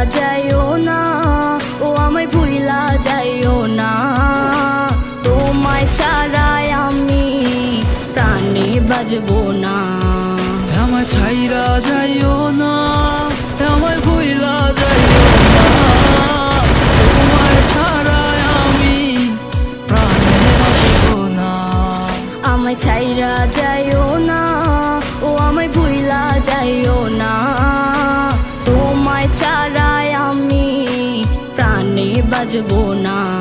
যাইও না, ও আমায় ভুইলা যাইও না। তোমায় ছাড়াই আমি প্রাণে বাজবো না। আমায় ছাইরা যাইও না, আমায় ভুইলা যাইও না। তোমায় ছাড়াই আমি প্রাণে বাঁচব না। আমায় ছাইরা যাইও না, ও আমায় ভুইলা যাইও না। তোমায় ছাড়াই আমি প্রাণে বাজবো না।